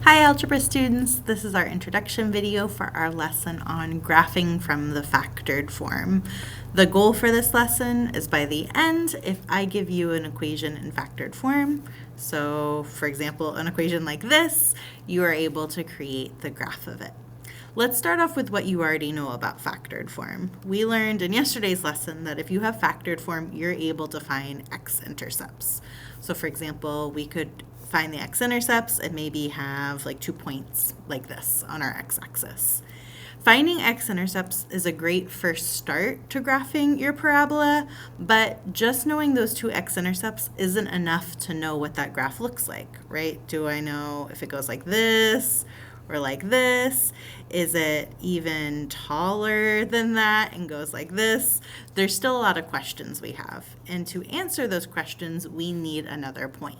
Hi algebra students, this is our introduction video for our lesson on graphing from the factored form. The goal for this lesson is by the end, if I give you an equation in factored form, so for example an equation like this, you are able to create the graph of it. Let's start off with what you already know about factored form. We learned in yesterday's lesson that if you have factored form, you're able to find x-intercepts. So for example, we could find the x-intercepts and maybe have like 2 points like this on our x-axis. Finding x-intercepts is a great first start to graphing your parabola, but just knowing those two x-intercepts isn't enough to know what that graph looks like, right? Do I know if it goes like this or like this? Is it even taller than that and goes like this? There's still a lot of questions we have, and to answer those questions, we need another point.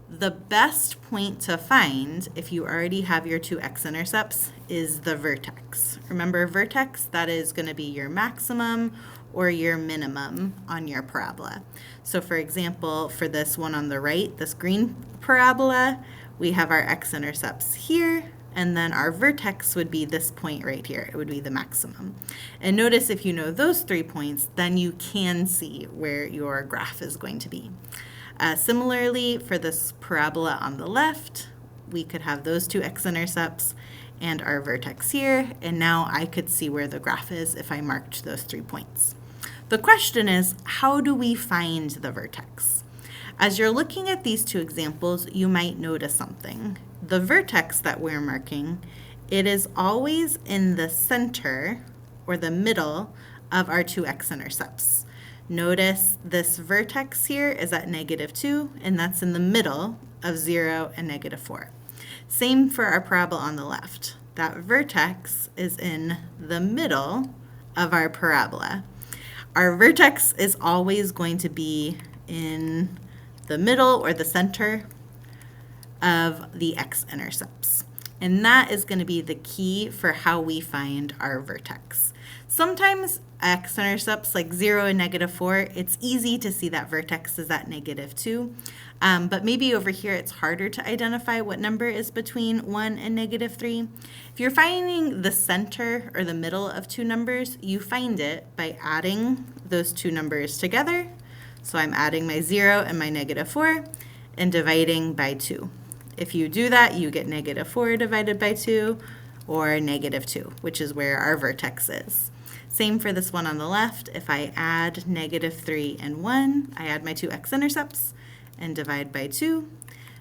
The best point to find, if you already have your two x-intercepts, is the vertex. Remember, vertex, that is going to be your maximum or your minimum on your parabola. So for example, for this one on the right, this green parabola, we have our x-intercepts here, and then our vertex would be this point right here. It would be the maximum. And notice if you know those 3 points, then you can see where your graph is going to be. Similarly, for this parabola on the left, we could have those two x-intercepts and our vertex here, and now I could see where the graph is if I marked those 3 points. The question is, how do we find the vertex? As you're looking at these two examples, you might notice something. The vertex that we're marking, it is always in the center or the middle of our two x-intercepts. Notice this vertex here is at -2, and that's in the middle of 0 and -4. Same for our parabola on the left. That vertex is in the middle of our parabola. Our vertex is always going to be in the middle or the center of the x-intercepts. And that is going to be the key for how we find our vertex. Sometimes x-intercepts like 0 and -4, it's easy to see that vertex is at -2. But maybe over here it's harder to identify what number is between 1 and -3. If you're finding the center or the middle of two numbers, you find it by adding those two numbers together. So I'm adding my 0 and my -4 and dividing by 2. If you do that, you get -4 divided by 2 or -2, which is where our vertex is. Same for this one on the left. If I add -3 and 1, I add my two x-intercepts and divide by 2.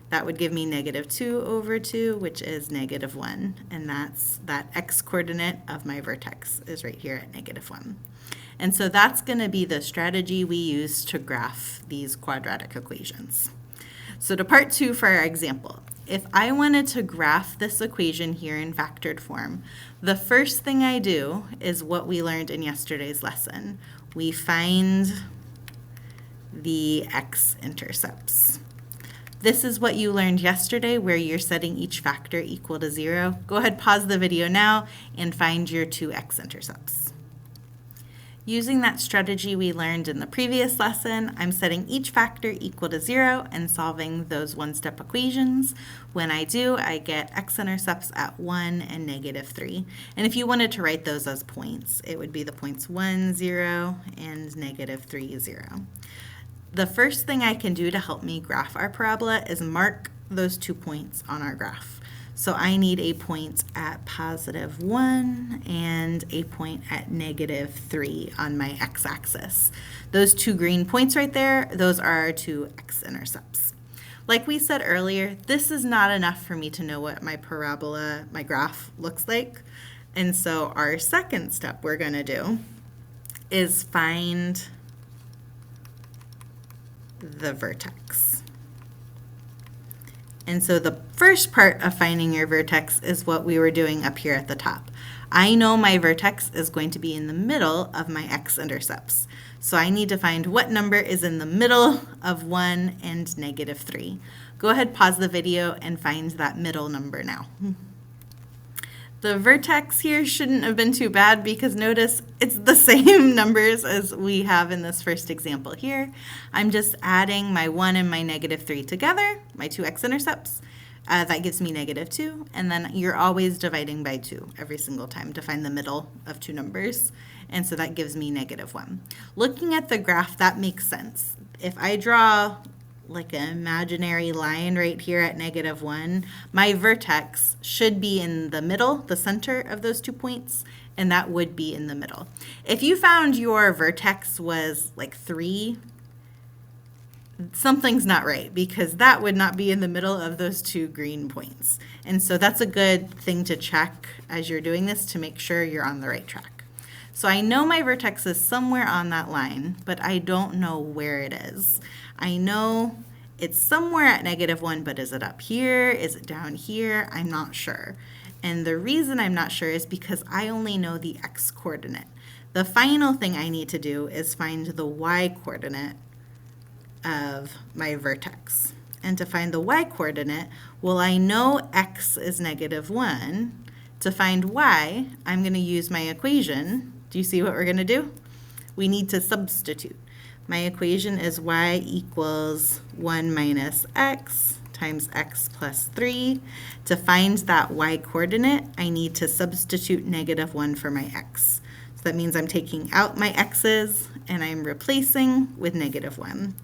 That would give me -2 over 2, which is -1. And that's that x-coordinate of my vertex is right here at -1. And so that's going to be the strategy we use to graph these quadratic equations. So to part 2 for our example. If I wanted to graph this equation here in factored form, the first thing I do is what we learned in yesterday's lesson. We find the x-intercepts. This is what you learned yesterday where you're setting each factor equal to 0. Go ahead, pause the video now and find your two x-intercepts. Using that strategy we learned in the previous lesson, I'm setting each factor equal to 0 and solving those one-step equations. When I do, I get x-intercepts at 1 and -3. And if you wanted to write those as points, it would be the points 1, 0, and -3, 0. The first thing I can do to help me graph our parabola is mark those 2 points on our graph. So I need a point at +1 and a point at -3 on my x-axis. Those two green points right there, those are our two x-intercepts. Like we said earlier, this is not enough for me to know what my parabola, my graph looks like. And so our second step we're going to do is find the vertex. And so the first part of finding your vertex is what we were doing up here at the top. I know my vertex is going to be in the middle of my x-intercepts. So I need to find what number is in the middle of 1 and -3. Go ahead, pause the video, and find that middle number now. The vertex here shouldn't have been too bad because notice it's the same numbers as we have in this first example here. I'm just adding my 1 and my -3 together, my two x-intercepts, That gives me -2, and then you're always dividing by 2 every single time to find the middle of two numbers, and so that gives me -1. Looking at the graph, that makes sense. If I draw like an imaginary line right here at -1, my vertex should be in the middle, the center of those 2 points, and that would be in the middle. If you found your vertex was like 3, something's not right, because that would not be in the middle of those 2 green points. And so that's a good thing to check as you're doing this to make sure you're on the right track. So I know my vertex is somewhere on that line, but I don't know where it is. I know it's somewhere at -1, but is it up here? Is it down here? I'm not sure. And the reason I'm not sure is because I only know the x coordinate. The final thing I need to do is find the y coordinate of my vertex. And to find the y coordinate, well, I know x is -1. To find y, I'm going to use my equation. Do you see what we're going to do? We need to substitute. My equation is y equals 1 minus x times x plus 3. To find that y coordinate, I need to substitute -1 for my x. So that means I'm taking out my x's and I'm replacing with -1.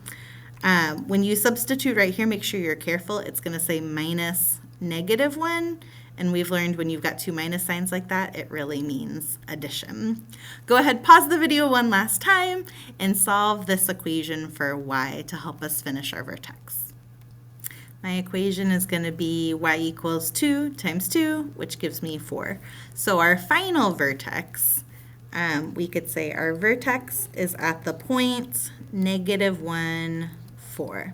When you substitute right here, make sure you're careful. It's going to say minus -1. And we've learned when you've got 2 minus signs like that, it really means addition. Go ahead, pause the video one last time, and solve this equation for y to help us finish our vertex. My equation is going to be y equals 2 times 2, which gives me 4. So our final vertex, we could say our vertex is at the point -1, 4.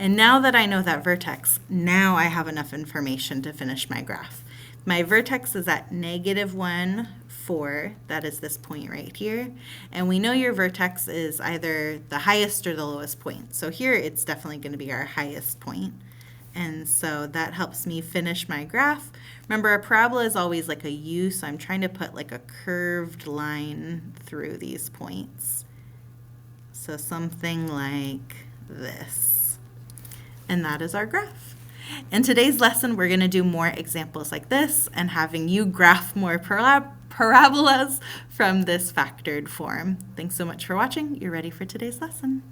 And now that I know that vertex, now I have enough information to finish my graph. My vertex is at -1, 4. That is this point right here. And we know your vertex is either the highest or the lowest point. So here it's definitely going to be our highest point. And so that helps me finish my graph. Remember, a parabola is always like a U, so I'm trying to put like a curved line through these points. So something like this. And that is our graph. In today's lesson, we're going to do more examples like this and having you graph more parabolas from this factored form. Thanks so much for watching. You're ready for today's lesson.